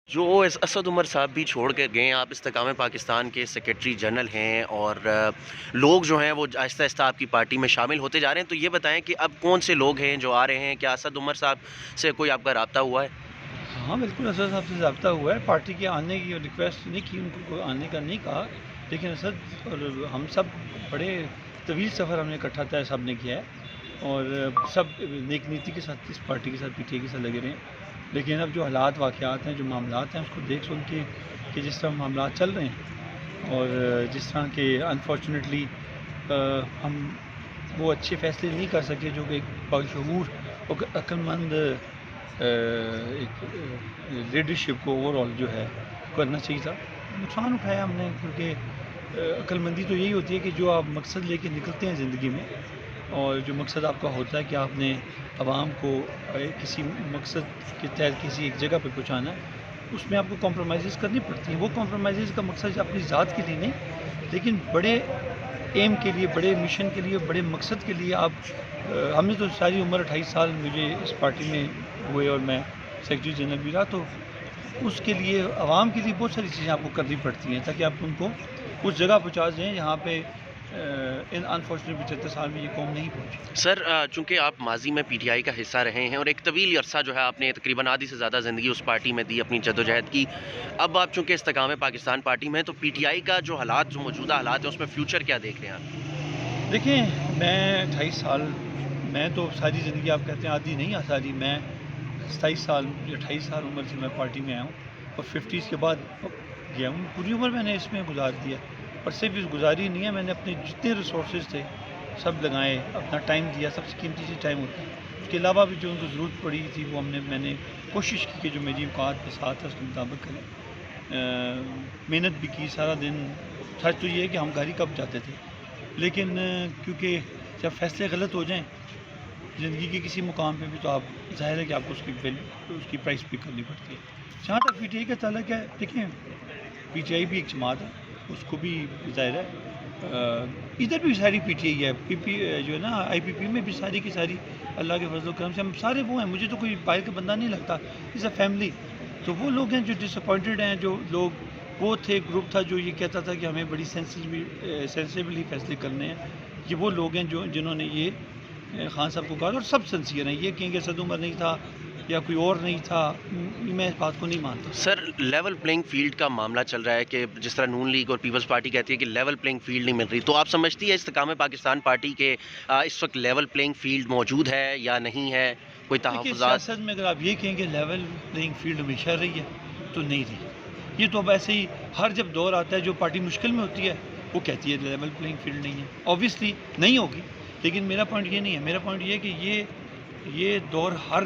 جو اسد عمر صاحب بھی چھوڑ کے گئے ہیں، آپ استحکام پاکستان کے سیکریٹری جنرل ہیں اور لوگ جو ہیں وہ آہستہ آہستہ آپ کی پارٹی میں شامل ہوتے جا رہے ہیں، تو یہ بتائیں کہ اب کون سے لوگ ہیں جو آ رہے ہیں؟ کیا اسد عمر صاحب سے کوئی آپ کا رابطہ ہوا ہے؟ ہاں بالکل، اسد صاحب سے رابطہ ہوا ہے، پارٹی کے آنے کی ریکویسٹ نہیں کی، ان کو کوئی آنے کا نہیں کہا، لیکن اسد اور ہم سب بڑے طویل سفر ہم نے اکٹھا طے سب نے کیا ہے، اور سب نیک نیتی کے ساتھ اس پارٹی کے ساتھ پی ٹی آئی کے ساتھ لگے رہے ہیں۔ لیکن اب جو حالات واقعات ہیں، جو معاملات ہیں، اس کو دیکھ سن کے کہ جس طرح معاملات چل رہے ہیں، اور جس طرح کہ انفارچونیٹلی ہم وہ اچھے فیصلے نہیں کر سکے جو کہ ایک باشعور اور عقل مند ایک لیڈرشپ کو اوور آل جو ہے کرنا چاہیے تھا۔ نقصان اٹھایا ہم نے، کیونکہ عقل مندی تو یہی ہوتی ہے کہ جو آپ مقصد لے کے نکلتے ہیں زندگی میں، اور جو مقصد آپ کا ہوتا ہے کہ آپ نے عوام کو کسی مقصد کے تحت کسی ایک جگہ پہ پہنچانا ہے، اس میں آپ کو کمپرومائزز کرنی پڑتی ہیں۔ وہ کمپرومائزز کا مقصد اپنی ذات کے لیے نہیں، لیکن بڑے ایم کے لیے، بڑے مشن کے لیے، بڑے مقصد کے لیے آپ ہم نے تو ساری عمر 28 سال مجھے اس پارٹی میں ہوئے، اور میں سیکرٹری جنرل بھی رہا، تو اس کے لیے عوام کے لیے بہت ساری چیزیں آپ کو کرنی پڑتی ہیں تاکہ آپ ان کو اس جگہ پہنچا دیں جہاں پہ ان انفارچونیٹ 75 سال میں یہ قوم نہیں پہنچی۔ سر چونکہ آپ ماضی میں پی ٹی آئی کا حصہ رہے ہیں اور ایک طویل عرصہ جو ہے آپ نے تقریباً آدھی سے زیادہ زندگی اس پارٹی میں دی، اپنی جدوجہد کی، اب آپ چونکہ استحکام پاکستان پارٹی میں ہیں، تو پی ٹی آئی کا جو حالات، جو موجودہ حالات ہیں، اس میں فیوچر کیا دیکھ رہے ہیں آپ؟ دیکھیں، میں 28 سال، میں تو ساری زندگی آپ کہتے ہیں آدھی نہیں ساری، میں 27 سال یا 28 سال عمر سے میں پارٹی میں آیا ہوں، اور 50s کے بعد گیا ہوں، پوری عمر میں نے اس میں گزار دیا، اور صرف اس گزاری نہیں ہے، میں نے اپنے جتنے ریسورسز تھے سب لگائے، اپنا ٹائم دیا، سب سے قیمتی چیز ٹائم ہوتا ہے۔ اس کے علاوہ بھی جو ان کو ضرورت پڑی تھی وہ میں نے کوشش کی کہ جو میری اوقات کے ساتھ ہے اس کے مطابق کریں، محنت بھی کی سارا دن۔ سچ تو یہ ہے کہ ہم گھر ہی کب جاتے تھے، لیکن کیونکہ جب فیصلے غلط ہو جائیں زندگی کے کسی مقام پہ بھی، تو آپ ظاہر ہے کہ آپ کو اس کی پرائس پے کرنی پڑتی ہے۔ جہاں تک پی ٹی آئی کا تعلق ہے، دیکھیں پی ٹی آئی بھی ایک جماعت ہے، اس کو بھی ظاہر ہے ادھر بھی ساری پی ٹی آئی ہے، جو ہے نا آئی پی پی میں بھی ساری کی ساری اللہ کے فضل و کرم سے ہم سارے وہ ہیں، مجھے تو کوئی باہر کا بندہ نہیں لگتا، از اے فیملی۔ تو وہ لوگ ہیں جو ڈس اپوائنٹڈ ہیں، جو لوگ وہ تھے، گروپ تھا جو یہ کہتا تھا کہ ہمیں بڑی سینسیبلی فیصلے کرنے ہیں، یہ وہ لوگ ہیں جنہوں نے یہ خان صاحب کو کہا، اور سب سنسیئر ہیں، یہ کہیں کہ اسد عمر نہیں تھا یا کوئی اور نہیں تھا، میں اس بات کو نہیں مانتا۔ سر لیول پلینگ فیلڈ کا معاملہ چل رہا ہے کہ جس طرح نون لیگ اور پیپلز پارٹی کہتی ہے کہ لیول پلینگ فیلڈ نہیں مل رہی، تو آپ سمجھتی ہے استحکام پاکستان پارٹی کے اس وقت لیول پلینگ فیلڈ موجود ہے یا نہیں ہے؟ کوئی دیکھیے، تحفظات؟ سیاست میں اگر آپ یہ کہیں کہ لیول پلینگ فیلڈ ہمیشہ رہی ہے تو نہیں رہی، یہ تو اب ایسے ہی ہر جب دور آتا ہے جو پارٹی مشکل میں ہوتی ہے وہ کہتی ہے لیول پلینگ فیلڈ نہیں ہے، اوبویسلی نہیں ہوگی، لیکن میرا پوائنٹ یہ نہیں ہے، میرا پوائنٹ یہ ہے کہ یہ دور ہر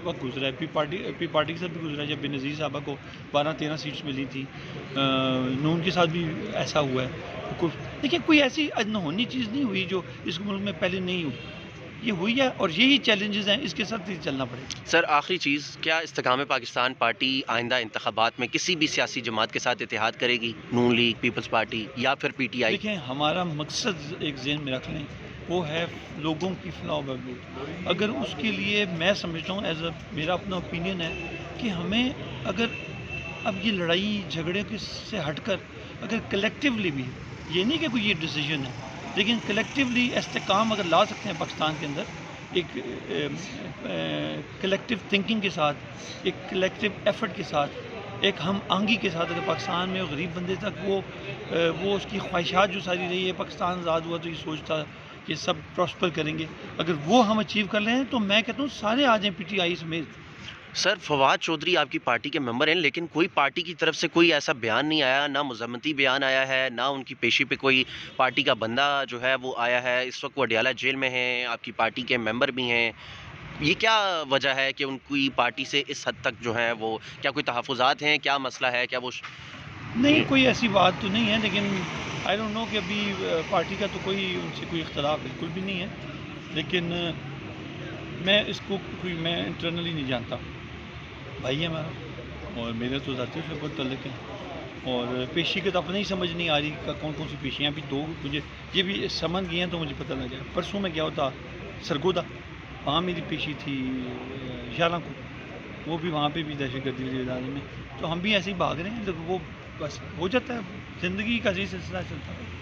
وقت گزرا ہے، پی پارٹی کے ساتھ بھی گزرا ہے، جب بے نظیر صاحبہ کو 12-13 سیٹس ملی تھی، نون کے ساتھ بھی ایسا ہوا ہے۔ دیکھیں، کوئی ایسی انہونی چیز نہیں ہوئی جو اس ملک میں پہلے نہیں ہوئی، یہ ہوئی ہے، اور یہی چیلنجز ہیں، اس کے ساتھ ہی چلنا پڑے گا۔ سر آخری چیز، کیا استحکام پاکستان پارٹی آئندہ انتخابات میں کسی بھی سیاسی جماعت کے ساتھ اتحاد کرے گی؟ نون لیگ، پیپلز پارٹی یا پھر پی ٹی آئی؟ دیکھیں، ہمارا مقصد ایک ذہن میں رکھ لیں، وہ ہے لوگوں کی فلاح و بہبود۔ اگر اس کے لیے میں سمجھتا ہوں، میرا اپنا اوپینین ہے کہ ہمیں اگر اب یہ لڑائی جھگڑے سے ہٹ کر اگر کلیکٹیولی بھی، یہ نہیں کہ کوئی یہ ڈیسیجن ہے، لیکن کلیکٹیولی استحکام اگر لا سکتے ہیں پاکستان کے اندر، ایک کلیکٹیو تھنکنگ کے ساتھ، ایک کلیکٹیو ایفرٹ کے ساتھ، ایک ہم آہنگی کے ساتھ، اگر پاکستان میں غریب بندے تک وہ اس کی خواہشات جو ساری رہی ہے، پاکستان آزاد ہوا تو یہ سوچتا کہ سب پراسپر کریں گے، اگر وہ ہم اچیو کر لیں تو میں کہتا ہوں سارے آ جائیں، پی ٹی آئی سمیت۔ سر فواد چودھری آپ کی پارٹی کے ممبر ہیں، لیکن کوئی پارٹی کی طرف سے کوئی ایسا بیان نہیں آیا، نہ مذمتی بیان آیا ہے، نہ ان کی پیشی پہ کوئی پارٹی کا بندہ جو ہے وہ آیا ہے۔ اس وقت وہ اڈیالہ جیل میں ہیں، آپ کی پارٹی کے ممبر بھی ہیں، یہ کیا وجہ ہے کہ ان کی پارٹی سے اس حد تک جو ہے وہ، کیا کوئی تحفظات ہیں، کیا مسئلہ ہے، کیا وہ نہیں، کوئی ایسی بات تو نہیں ہے، لیکن آئی ڈونٹ نو کہ ابھی پارٹی کا تو کوئی ان سے کوئی اختلاف بالکل بھی نہیں ہے، لیکن میں اس کو میں انٹرنلی نہیں جانتا، بھائی ہے ہمارا، اور میرے تو ذاتی سے بہت تعلق ہے، اور پیشی کے تو اپنے ہی سمجھ نہیں آ رہی کون کون سی پیشیاں، ابھی دو مجھے یہ بھی سمجھ گئی ہیں تو مجھے پتہ لگا۔ پرسوں میں گیا ہوتا سرگودا، وہاں میری پیشی تھی 11 کو، وہ بھی وہاں پہ بھی دہشت گردی وزیر اعظم میں. تو ہم بھی ایسے ہی بھاگ رہے ہیں، تو وہ بس ہو جاتا ہے، زندگی کا عزیز سلسلہ چلتا ہے.